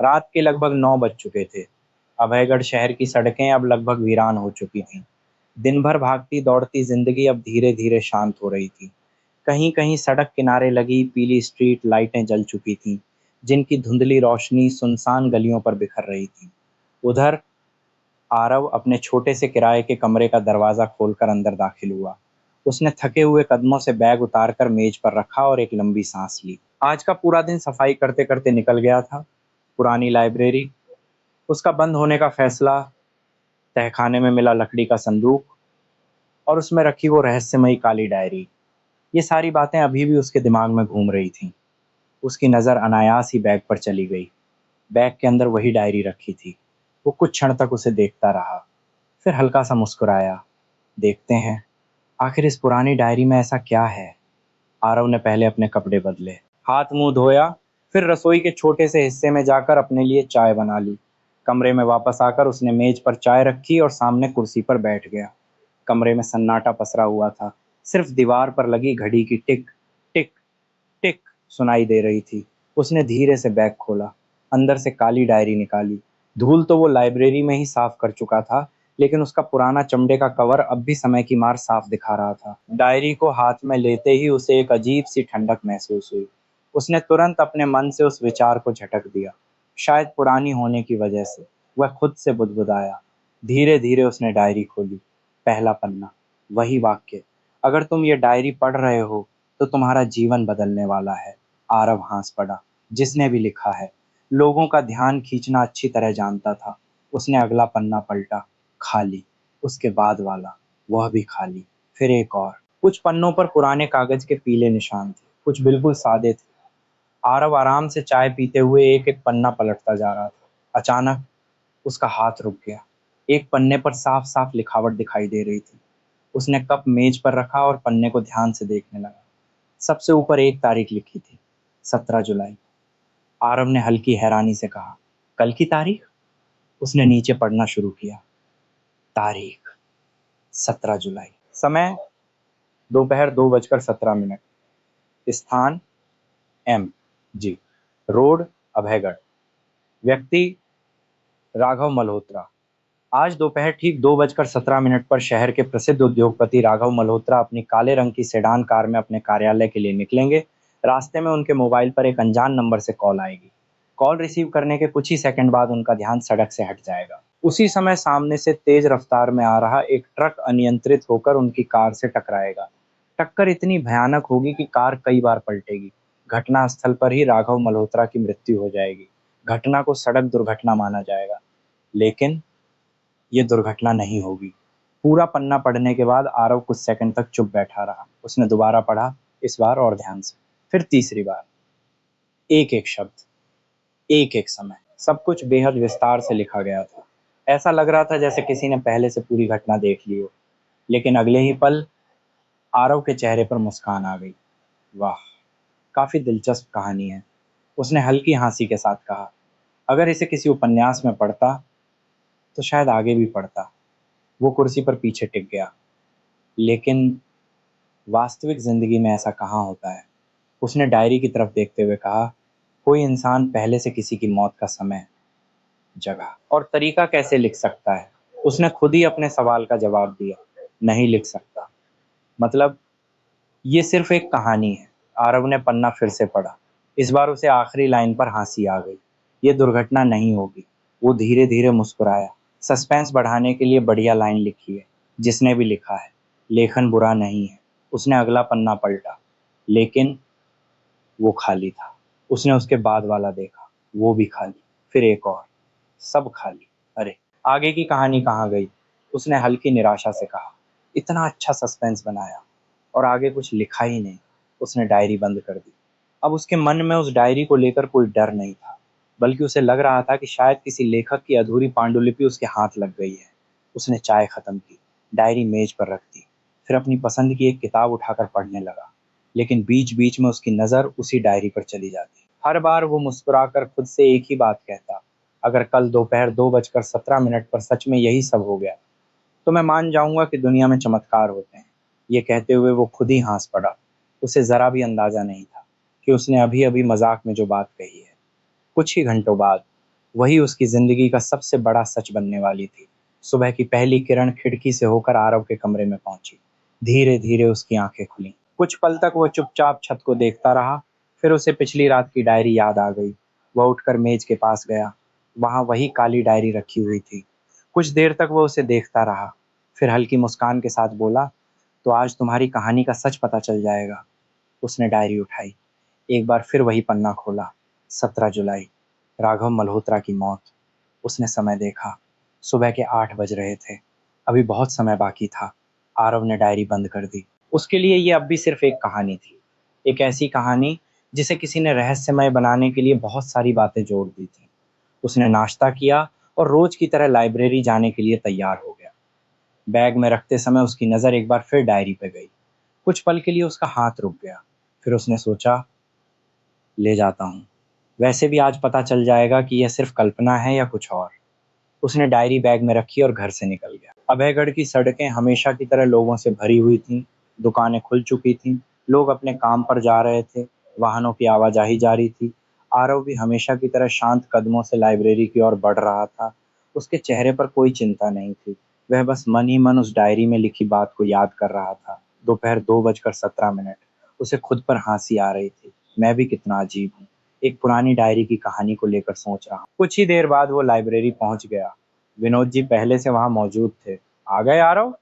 रात के लगभग 9 बज चुके थे। अभयगढ़ शहर की सड़कें अब लगभग वीरान हो चुकी थीं। दिन भर भागती दौड़ती जिंदगी अब धीरे धीरे शांत हो रही थी। कहीं कहीं सड़क किनारे लगी पीली स्ट्रीट लाइटें जल चुकी थीं, जिनकी धुंधली रोशनी सुनसान गलियों पर बिखर रही थी। उधर आरव अपने छोटे से किराए के कमरे का दरवाजा खोलकर अंदर दाखिल हुआ। उसने थके हुए कदमों से बैग उतारकर मेज पर रखा और एक लंबी सांस ली। आज का पूरा दिन सफाई करते करते निकल गया था। पुरानी लाइब्रेरी, उसका बंद होने का फैसला, तहखाने में मिला लकड़ी का संदूक और उसमें रखी वो रहस्यमयी काली डायरी, ये सारी बातें अभी भी उसके दिमाग में घूम रही थीं। उसकी नज़र अनायास ही बैग पर चली गई। बैग के अंदर वही डायरी रखी थी। वो कुछ क्षण तक उसे देखता रहा, फिर हल्का सा मुस्कुराया। देखते हैं, आखिर इस पुरानी डायरी में ऐसा क्या है। आरव ने पहले अपने कपड़े बदले, हाथ मुंह धोया, फिर रसोई के छोटे से हिस्से में जाकर अपने लिए चाय बना ली। कमरे में वापस आकर उसने मेज पर चाय रखी और सामने कुर्सी पर बैठ गया। कमरे में सन्नाटा पसरा हुआ था। सिर्फ दीवार पर लगी घड़ी की टिक टिक टिक सुनाई दे रही थी। उसने धीरे से बैग खोला, अंदर से काली डायरी निकाली। धूल तो वो लाइब्रेरी में ही साफ कर चुका था, लेकिन उसका पुराना चमड़े का कवर अब भी समय की मार साफ दिखा रहा था। डायरी को हाथ में लेते ही उसे एक अजीब सी ठंडक महसूस हुई। उसने तुरंत अपने मन से उस विचार को झटक दिया। शायद पुरानी होने की वजह से वह खुद से बुदबुदाया। धीरे धीरे उसने डायरी खोली। पहला पन्ना, वही वाक्य, अगर तुम ये डायरी पढ़ रहे हो तो तुम्हारा जीवन बदलने वाला है। आरव हंस पड़ा। जिसने भी लिखा है, लोगों का ध्यान खींचना अच्छी तरह जानता था। उसने अगला पन्ना पलटा, खाली। उसके बाद वाला, वह भी खाली। फिर एक और। कुछ पन्नों पर पुराने कागज के पीले निशान थे, कुछ बिल्कुल सादे थे। आरव आराम से चाय पीते हुए एक एक पन्ना पलटता जा रहा था। अचानक उसका हाथ रुक गया। एक पन्ने पर साफ साफ लिखावट दिखाई दे रही थी। उसने कप मेज पर रखा और पन्ने को ध्यान से देखने लगा। सबसे ऊपर एक तारीख लिखी थी, 17 जुलाई। आरव ने हल्की हैरानी से कहा, कल की तारीख? उसने नीचे पढ़ना शुरू किया। तारीख 17 जुलाई। समय दोपहर 2:17। स्थान एम जी रोड, अभयगढ़। व्यक्ति राघव मल्होत्रा। आज दोपहर ठीक 2:17 पर शहर के प्रसिद्ध उद्योगपति राघव मल्होत्रा अपनी काले रंग की सेडान कार में अपने कार्यालय के लिए निकलेंगे। रास्ते में उनके मोबाइल पर एक अनजान नंबर से कॉल आएगी। कॉल रिसीव करने के कुछ ही सेकंड बाद उनका ध्यान सड़क से हट जाएगा। उसी समय सामने से तेज रफ्तार में आ रहा एक ट्रक अनियंत्रित होकर उनकी कार से टकराएगा। टक्कर इतनी भयानक होगी कि कार कई बार पलटेगी। घटना स्थल पर ही राघव मल्होत्रा की मृत्यु हो जाएगी। घटना को सड़क दुर्घटना माना जाएगा, लेकिन ये दुर्घटना नहीं होगी। पूरा पन्ना पढ़ने के बाद आरव कुछ सेकंड तक चुप बैठा रहा। उसने दोबारा पढ़ा, इस बार और ध्यान से, फिर तीसरी बार। एक एक शब्द, एक एक समय, सब कुछ बेहद विस्तार से लिखा गया था। ऐसा लग रहा था जैसे किसी ने पहले से पूरी घटना देख ली हो। लेकिन अगले ही पल आरव के चेहरे पर मुस्कान आ गई। वाह, काफी दिलचस्प कहानी है, उसने हल्की हंसी के साथ कहा। अगर इसे किसी उपन्यास में पढ़ता तो शायद आगे भी पढ़ता। वो कुर्सी पर पीछे टिक गया। लेकिन वास्तविक जिंदगी में ऐसा कहाँ होता है? उसने डायरी की तरफ देखते हुए कहा, कोई इंसान पहले से किसी की मौत का समय, जगह और तरीका कैसे लिख सकता है? उसने खुद ही अपने सवाल का जवाब दिया, नहीं लिख सकता। मतलब ये सिर्फ एक कहानी है। आरव ने पन्ना फिर से पढ़ा। इस बार उसे आखिरी लाइन पर हंसी आ गई। ये दुर्घटना नहीं होगी। वो धीरे धीरे मुस्कुराया। सस्पेंस बढ़ाने के लिए बढ़िया लाइन लिखी है। जिसने भी लिखा है, लेखन बुरा नहीं है। उसने अगला पन्ना पलटा, लेकिन वो खाली था। उसने उसके बाद वाला देखा, वो भी खाली। फिर एक और, सब खाली। अरे, आगे की कहानी कहाँ गई? उसने हल्की निराशा से कहा। इतना अच्छा सस्पेंस बनाया और आगे कुछ लिखा ही नहीं। उसने डायरी बंद कर दी। अब उसके मन में उस डायरी को लेकर कोई डर नहीं था, बल्कि उसे लग रहा था कि शायद किसी लेखक की अधूरी पांडुलिपि उसके हाथ लग गई है। उसने चाय खत्म की, डायरी मेज पर रख दी, फिर अपनी पसंद की एक किताब उठाकर पढ़ने लगा। लेकिन बीच बीच में उसकी नज़र उसी डायरी पर चली जाती। हर बार वो मुस्कुराकर खुद से एक ही बात कहता, अगर कल दोपहर 2:17 पर सच में यही सब हो गया तो मैं मान जाऊंगा कि दुनिया में चमत्कार होते हैं। ये कहते हुए वो खुद ही हंस पड़ा। उसे जरा भी अंदाजा नहीं था कि उसने अभी अभी मजाक में जो बात कही है। कुछ ही घंटों बाद वही उसकी जिंदगी का सबसे बड़ा सच बनने वाली थी। सुबह की पहली किरण खिड़की से होकर आरव के कमरे में पहुंची। धीरे धीरे उसकी आंखें खुली। कुछ पल तक वो चुपचाप छत को देखता रहा। फिर उसे पिछली रात की डायरी याद आ गई। वह उठकर मेज के पास गया। वहां वही काली डायरी रखी हुई थी। कुछ देर तक वो उसे देखता रहा। फिर हल्की मुस्कान के साथ बोला, तो आज तुम्हारी कहानी का सच पता चल जाएगा। उसने डायरी उठाई। एक बार फिर वही पन्ना खोला। 17 जुलाई, राघव मल्होत्रा की मौत। उसने समय देखा। सुबह के 8 बज रहे थे। अभी बहुत समय बाकी था। आरव ने डायरी बंद कर दी। उसके लिए ये अब भी सिर्फ एक कहानी थी। एक ऐसी कहानी जिसे किसी ने रहस्यमय बनाने के लिए बहुत सारी बातें जोड़ दी थी। उसने नाश्ता किया और रोज की तरह लाइब्रेरी जाने के लिए तैयार हो गया। बैग में रखते समय उसकी नज़र एक बार फिर डायरी पे गई। कुछ पल के लिए उसका हाथ रुक गया। फिर उसने सोचा, ले जाता हूँ। वैसे भी आज पता चल जाएगा कि यह सिर्फ कल्पना है या कुछ और। उसने डायरी बैग में रखी और घर से निकल गया। अभयगढ़ की सड़कें हमेशा की तरह लोगों से भरी हुई थीं। दुकानें खुल चुकी थीं। लोग अपने काम पर जा रहे थे। वाहनों की आवाजाही जारी थी। आरव भी हमेशा की तरह शांत कदमों से लाइब्रेरी की ओर बढ़ रहा था। उसके चेहरे पर कोई चिंता नहीं थी। वह बस मन ही मन उस डायरी में लिखी बात को याद कर रहा था। दोपहर 2:17। उसे खुद पर हंसी आ रही थी। मैं भी कितना अजीब हूँ, एक पुरानी डायरी की कहानी को लेकर सोच रहा हूँ। कुछ ही देर बाद वो लाइब्रेरी पहुंच गया। विनोद जी पहले से वहां मौजूद थे। आ गए आरव?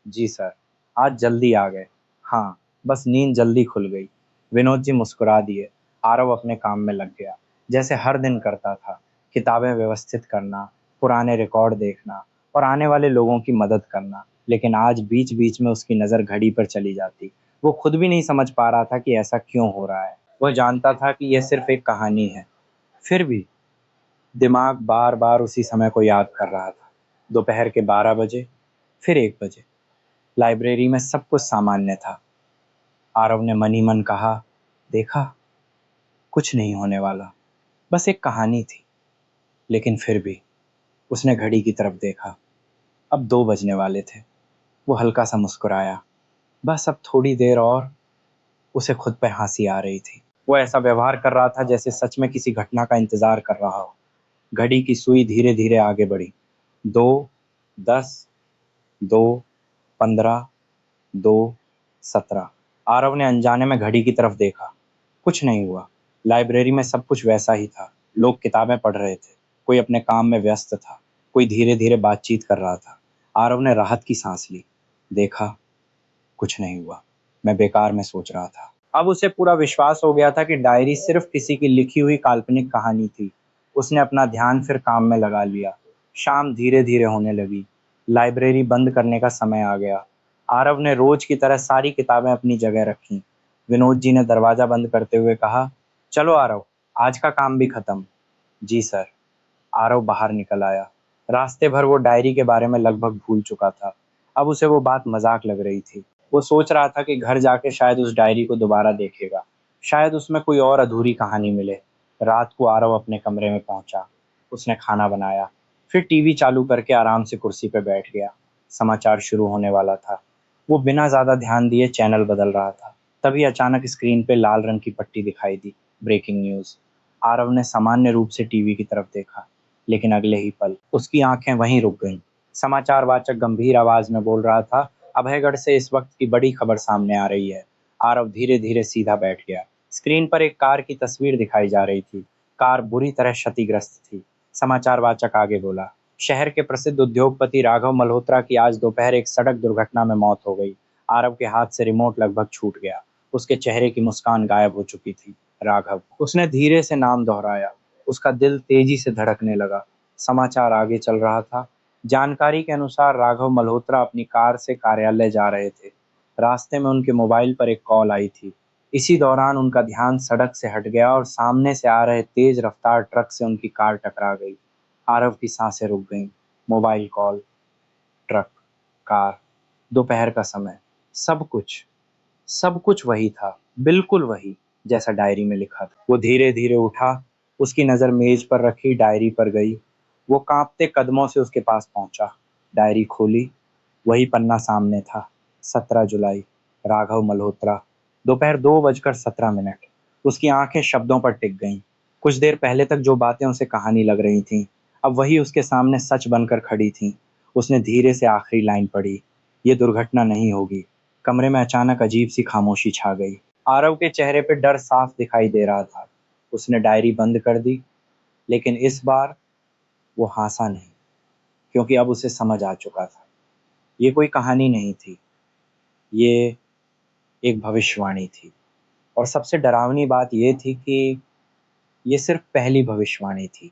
जी सर, आज जल्दी आ गए। हाँ, बस नींद जल्दी खुल गई। विनोद जी मुस्कुरा दिए। आरव अपने काम में लग गया, जैसे हर दिन करता था। किताबें व्यवस्थित करना, पुराने रिकॉर्ड देखना और आने वाले लोगों की मदद करना। लेकिन आज बीच बीच में उसकी नज़र घड़ी पर चली जाती। वो खुद भी नहीं समझ पा रहा था कि ऐसा क्यों हो रहा है। वह जानता था कि यह सिर्फ एक कहानी है, फिर भी दिमाग बार बार उसी समय को याद कर रहा था। दोपहर के 12 बजे, फिर 1 बजे। लाइब्रेरी में सब कुछ सामान्य था। आरव ने मन ही मन कहा, देखा, कुछ नहीं होने वाला, बस एक कहानी थी। लेकिन फिर भी उसने घड़ी की तरफ देखा। अब 2 बजने वाले थे। वो हल्का सा मुस्कुराया। बस अब थोड़ी देर और। उसे खुद पर हंसी आ रही थी। वो ऐसा व्यवहार कर रहा था जैसे सच में किसी घटना का इंतजार कर रहा हो। घड़ी की सुई धीरे धीरे आगे बढ़ी। 2:10, 2:15, 2:17। आरव ने अनजाने में घड़ी की तरफ देखा। कुछ नहीं हुआ। लाइब्रेरी में सब कुछ वैसा ही था। लोग किताबें पढ़ रहे थे। कोई अपने काम में व्यस्त था। कोई धीरे धीरे बातचीत कर रहा था। आरव ने राहत की सांस ली। देखा, कुछ नहीं हुआ। मैं बेकार में सोच रहा था। अब उसे पूरा विश्वास हो गया था कि डायरी सिर्फ किसी की लिखी हुई काल्पनिक कहानी थी। उसने अपना ध्यान फिर काम में लगा लिया। शाम धीरे धीरे होने लगी। लाइब्रेरी बंद करने का समय आ गया। आरव ने रोज की तरह सारी किताबें अपनी जगह रखीं। विनोद जी ने दरवाजा बंद करते हुए कहा, चलो आरव, आज का काम भी खत्म। जी सर। आरव बाहर निकल आया। रास्ते भर वो डायरी के बारे में लगभग भूल चुका था। अब उसे वो बात मजाक लग रही थी। वो सोच रहा था कि घर जाके शायद उस डायरी को दोबारा देखेगा। शायद उसमें कोई और अधूरी कहानी मिले। रात को आरव अपने कमरे में पहुंचा। उसने खाना बनाया। फिर टीवी चालू करके आराम से कुर्सी पर बैठ गया। समाचार शुरू होने वाला था। वो बिना ज्यादा ध्यान दिए चैनल बदल रहा था। तभी अचानक स्क्रीन पे लाल रंग की पट्टी दिखाई दी। Breaking news. आरव ने सामान्य रूप से टीवी की तरफ देखा। लेकिन अगले ही पल उसकी आंखें वहीं रुक गईं। समाचार वाचक गंभीर आवाज में बोल रहा था, अभयगढ़ से इस वक्त की बड़ी खबर सामने आ रही है। आरव धीरे धीरे सीधा बैठ गया। स्क्रीन पर एक कार की तस्वीर दिखाई जा रही थी। कार बुरी तरह क्षतिग्रस्त थी। समाचार वाचक आगे बोला, शहर के प्रसिद्ध उद्योगपति राघव मल्होत्रा की आज दोपहर एक सड़क दुर्घटना में मौत हो गई। आरव के हाथ से रिमोट लगभग छूट गया। उसके चेहरे की मुस्कान गायब हो चुकी थी। राघव। उसने धीरे से नाम दोहराया। उसका दिल तेजी से धड़कने लगा। समाचार आगे चल रहा था। जानकारी के अनुसार राघव मल्होत्रा अपनी कार से कार्यालय जा रहे थे। रास्ते में उनके मोबाइल पर एक कॉल आई थी। इसी दौरान उनका ध्यान सड़क से हट गया और सामने से आ रहे तेज रफ्तार ट्रक से उनकी कार टकरा गई। आरव की सांसें रुक गईं। मोबाइल कॉल, ट्रक, कार, दोपहर का समय, सब कुछ वही था, बिल्कुल वही, जैसा डायरी में लिखा था। वो धीरे धीरे उठा। उसकी नज़र मेज पर रखी डायरी पर गई। वो कांपते कदमों से उसके पास पहुंचा। डायरी खोली। वही पन्ना सामने था। 17 जुलाई, राघव मल्होत्रा। दोपहर 2:17। उसकी आंखें शब्दों पर टिक गईं। कुछ देर पहले तक जो बातें उसे कहानी लग रही थीं, अब वही उसके सामने सच बनकर खड़ी थीं। उसने धीरे से आखिरी लाइन पढ़ी, ये दुर्घटना नहीं होगी। कमरे में अचानक अजीब सी खामोशी छा गई। आरव के चेहरे पे डर साफ दिखाई दे रहा था। उसने डायरी बंद कर दी, लेकिन इस बार वो हंसा नहीं, क्योंकि अब उसे समझ आ चुका था। ये कोई कहानी नहीं थी, ये एक भविष्यवाणी थी। और सबसे डरावनी बात ये थी कि ये सिर्फ पहली भविष्यवाणी थी।